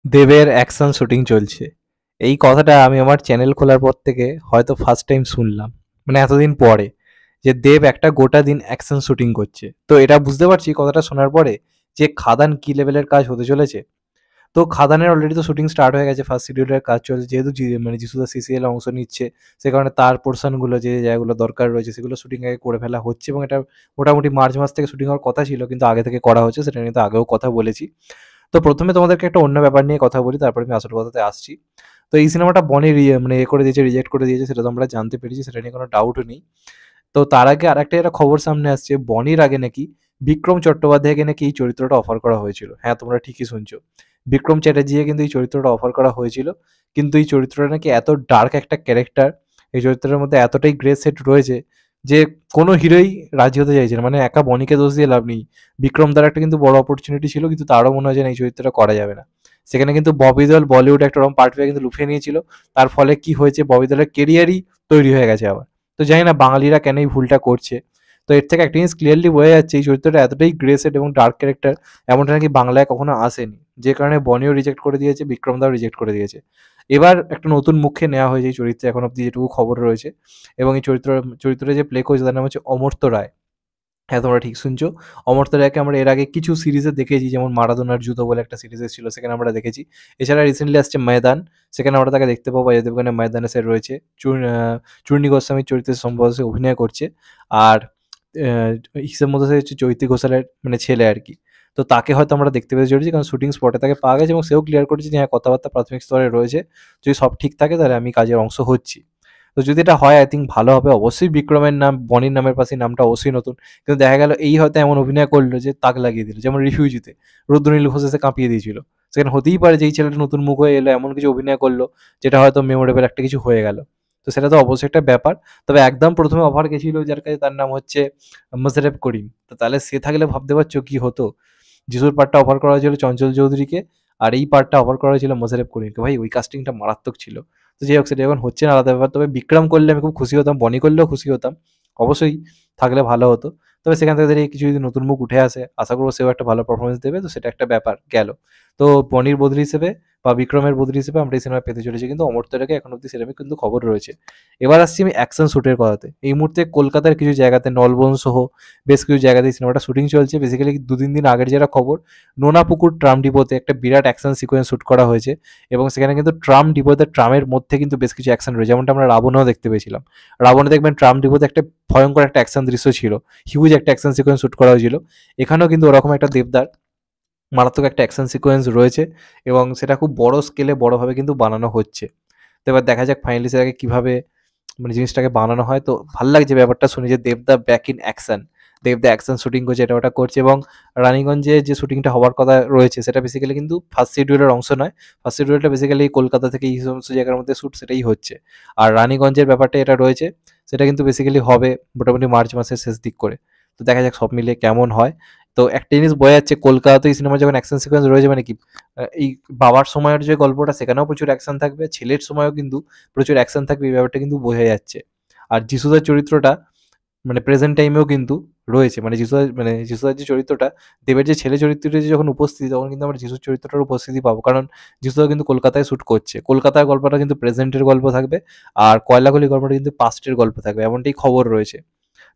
দেবের action shooting চলছে। এই কথাটা আমি আমার চ্যানেল খোলার পর থেকে হয়তো ফার্স্ট টাইম শুনলাম। মানে এতদিন পরে যে দেব একটা গোটা দিন অ্যাকশন শুটিং করছে। তো এটা বুঝতে পারছি কথাটা শোনার পরে যে খাদান কি লেভেলের কাজ হতে চলেছে। তো খাদানের অলরেডি তো শুটিং স্টার্ট হয়ে গেছে, ফার্স্ট শিডিউলের কাজ চলছে, যেহেতু মানে যিশুদা সিসিএল অংশ নিচ্ছে, সে কারণে তার পোর্শনগুলো যে জায়গাগুলো দরকার রয়েছে সেগুলো শুটিং আগে করে ফেলা হচ্ছে, এবং এটা মোটামুটি মার্চ মাস থেকে শুটিং হওয়ার কথা ছিল, কিন্তু আগে থেকে করা হচ্ছে, সেটা নিয়ে তো আগেও কথা বলেছি। তো প্রথমে তোমাদেরকে একটা অন্য ব্যাপার নিয়ে কথা বলি, তারপরে আমি আসল কথাতে আসছি। তো এই সিনেমাটা বনি মানে করে দিয়েছে, রিজেক্ট করে দিয়েছে, সেটা তো আমরা জানতে পেরেছি, সেটা নিয়ে কোনো ডাউট নেই। তো তার আগে আরেকটা একটা খবর সামনে আসছে, বনির আগে নাকি বিক্রম চট্টোপাধ্যায়কে নাকি এই চরিত্রটা অফার করা হয়েছিল। হ্যাঁ, তোমরা ঠিকই শুনছো, বিক্রম চ্যাটার্জিকে কিন্তু এই চরিত্রটা অফার করা হয়েছিল। কিন্তু এই চরিত্রটা নাকি এত ডার্ক একটা ক্যারেক্টার, এই চরিত্রের মধ্যে এতটাই গ্রে সেট রয়েছে যে কোনো হিরোই রাজি হতে চাইছে না। মানে একা বনিকে দোষ দিয়ে লাভ নেই, বিক্রম দ্বারা একটা কিন্তু বড় অপরচুনিটি ছিল, কিন্তু তারও মনে হয় যে না, এই চরিত্রটা করা যাবে না। সেখানে কিন্তু ববি দেওল বলিউড একটা রকম পার্ট পেয়ে কিন্তু লুফিয়ে নিয়েছিল। তার ফলে কি হয়েছে, ববি দেওলের কেরিয়ারই তৈরি হয়ে গেছে আবার। তো জানি না বাঙালিরা কেন এই ভুলটা করছে। তো এর থেকে একটা জিনিস ক্লিয়ারলি বোঝা যাচ্ছে, এই চরিত্রটা এতটাই গ্রেসেড এবং ডার্ক ক্যারেক্টার, এমনটা নাকি বাংলায় কখনো আসেনি, যে কারণে বনিও রিজেক্ট করে দিয়েছে, বিক্রম দাও রিজেক্ট করে দিয়েছে। এবার একটা নতুন মুখে নেওয়া হয়েছে এই চরিত্রে, এখন অব্দি যেটুকু খবর রয়েছে। এবং এই চরিত্রে যে প্লে করছে তার নাম হচ্ছে অমর্ত্য রায়। হ্যাঁ, তোমরা ঠিক শুনছো, অমর্ত্য রায়কে আমরা এর আগে কিছু সিরিজে দেখেছি, যেমন মারাদোনার জুতো বলে একটা সিরিজ ছিল, সেখানে আমরা দেখেছি। এছাড়া রিসেন্টলি আসছে ময়দান, সেখানে আমরা তাকে দেখতে পাবো, অজয় দেবগনের ময়দানে সে রয়েছে, চূর্ণী গোস্বামীর চরিত্রে সম্ভবত সে অভিনয় করছে। আর হিসেব মতো সে হচ্ছে চৈতি ঘোষালের মানে ছেলে আর কি। তো তাকে হয়তো আমরা দেখতে পেতে চলেছি, কারণ শুটিং স্পটে তাকে পাওয়া গেছে, এবং সেও ক্লিয়ার করেছে যে হ্যাঁ, কথাবার্তা প্রাথমিক স্তরে রয়েছে, যদি সব ঠিক থাকে তাহলে আমি কাজের অংশ হচ্ছি। তো যদি এটা হয়, আই থিঙ্ক ভালো হবে। অবশ্যই বিক্রমের নাম বনির নামের পাশে নামটা অবশ্যই নতুন, কিন্তু দেখা গেল এই হয়তো এমন অভিনয় করলো যে তাক লাগিয়ে দিল, যেমন রিফিউজিতে রুদ্রনীল ঘোষ এসে কাঁপিয়ে দিয়েছিল। সেখানে হতেই পারে যে এই ছেলেটা নতুন মুখ হয়ে এলো, এমন কিছু অভিনয় করলো যেটা হয়তো মেমোরেবল একটা কিছু হয়ে গেল। তো সেটা তো অবশ্যই একটা ব্যাপার। তবে একদম প্রথমে অফার গেছিল যার কাছে, তার নাম হচ্ছে মোশাররফ করিম। তো তাহলে সে থাকলে ভাবতে পারছো কি হতো। যিশুর পার্টটা অফার করা হয়েছিল চঞ্চল চৌধুরীকে, আর এই পার্টটা অফার করা হয়েছিল মোশাররফ করিমকে। ভাই, ওই কাস্টিংটা মারাত্মক ছিল। তো যাই হোক, সেটা এখন হচ্ছে না, আলাদা ব্যাপার। তবে বিক্রম করলে আমি খুব খুশি হতাম, বনি করলেও খুশি হতাম, অবশ্যই থাকলে ভালো হতো। তবে সেখান থেকে দাঁড়িয়ে কিছু যদি নতুন মুখ উঠে আসে, আশা করবো সেও একটা ভালো পারফরমেন্স দেবে, তো সেটা একটা ব্যাপার গেল। তো বনির বদলি হিসেবে বা বিক্রমের বদলি হিসেবে আমরা এই সিনেমা পেতে চলেছি, কিন্তু অমর্ত্যটাকে এখন অব্দি সেরকমই কিন্তু খবর রয়েছে। এবার আসছি আমি অ্যাকশন শ্যুটের কথাতে। এই মুহূর্তে কলকাতার কিছু জায়গাতে, নলবন সহ বেশ কিছু জায়গাতে সিনেমাটা শুটিং চলছে। বেসিক্যালি ২-৩ দিন আগের যেটা খবর, নোনাপুকুর ট্রাম ডিপোতে একটা বিরাট অ্যাকশন সিকোয়েন্স শ্যুট করা হয়েছে, এবং সেখানে কিন্তু ট্রাম ডিপোতে ট্রামের মধ্যে কিন্তু বেশ কিছু অ্যাকশন রয়েছে, যেমনটা আমরা রাবণেও দেখতে পেয়েছিলাম। রাবণে দেখবেন ট্রাম ডিপোতে একটা ভয়ঙ্কর একটা অ্যাকশন দৃশ্য ছিল, হিউজ একটা অ্যাকশন সিকোয়েন্স শ্যুট করা হয়েছিল। এখানেও কিন্তু ওরকম একটা দেবদার মারাত্মক একটা অ্যাকশন সিকোয়েন্স রয়েছে, এবং সেটা খুব বড় স্কেলে বড়ভাবে কিন্তু বানানো হচ্ছে। তো এবার দেখা যাক ফাইনালি সেটাকে কীভাবে মানে জিনিসটাকে বানানো হয়। তো ভাল লাগছে ব্যাপারটা শুনে যে দেবদা ব্যাক ইন অ্যাকশন, দেবদা অ্যাকশন শুটিং করছে, এটা ওটা করছে। এবং রানীগঞ্জে যে শুটিংটা হওয়ার কথা রয়েছে সেটা বেসিক্যালি কিন্তু ফার্স্ট শিডিউলের অংশ নয়। ফার্স্ট শিডিউলটা বেসিক্যালি কলকাতা থেকে এই সমস্ত জায়গার মধ্যে শ্যুট, সেটাই হচ্ছে। আর রানীগঞ্জের ব্যাপারটা এটা রয়েছে, সেটা কিন্তু বেসিক্যালি হবে মোটামুটি মার্চ মাসের শেষ দিক করে। তো দেখা যাক সব মিলিয়ে কেমন হয়। তো একটা জিনিস বোঝা যাচ্ছে, কলকাতাতে এই সিনেমার যখন অ্যাকশন সিকোয়েন্স রয়েছে মানে কি, এই বাবার সময়ের যে গল্পটা সেখানেও প্রচুর অ্যাকশন থাকবে, ছেলের সময়ও কিন্তু প্রচুর অ্যাকশন থাকবে, এই ব্যাপারটা কিন্তু বোঝা যাচ্ছে। আর যিশুদার চরিত্রটা মানে প্রেজেন্ট টাইমেও কিন্তু রয়েছে, মানে যিশুদার যে চরিত্রটা, দেবের যে ছেলে চরিত্রটি যখন উপস্থিতি, তখন কিন্তু আমরা যিশুর চরিত্রটার উপস্থিতি পাবো, কারণ যিশুদা কিন্তু কলকাতায় শ্যুট করছে। কলকাতার গল্পটা কিন্তু প্রেজেন্টের গল্প থাকবে, আর কয়লাখলি গল্পটা কিন্তু পাস্টের গল্প থাকবে, এমনটাই খবর রয়েছে।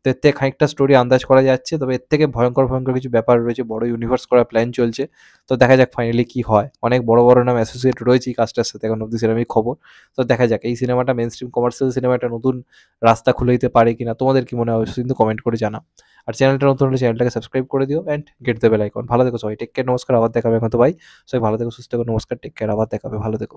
তো এর থেকে খানিকটা স্টোরি আন্দাজ করা যাচ্ছে, তবে এর থেকে ভয়ঙ্কর ভয়ঙ্কর কিছু ব্যাপার রয়েছে, বড় ইউনিভার্স করার প্ল্যান চলছে। তো দেখা যাক ফাইনালি কি হয়। অনেক বড় বড় নাম অ্যাসোসিয়েট রয়েছে এই কাজটার সাথে, এখন অব্দি সেরকমই খবর। তো দেখা যাক এই সিনেমাটা মেন স্ট্রিম কমার্শিয়াল সিনেমা একটা নতুন রাস্তা খুলে দিতে পারে কিনা। তোমাদের কি মনে হয় অবশ্যই কিন্তু কমেন্ট করে জানাও। আর চ্যানেলটা নতুন হলে চ্যানেলটাকে সাবস্ক্রাইব করে দিও and get the bell icon. ভালো থেকো সবাই, টেক কেয়ার, নমস্কার, আবার দেখাবে এখন। তো ভাই সবাই ভালো থেকো, সুস্থ থেকো, নমস্কার, টেক কেয়ার, আবার দেখাবে, ভালো থেকো।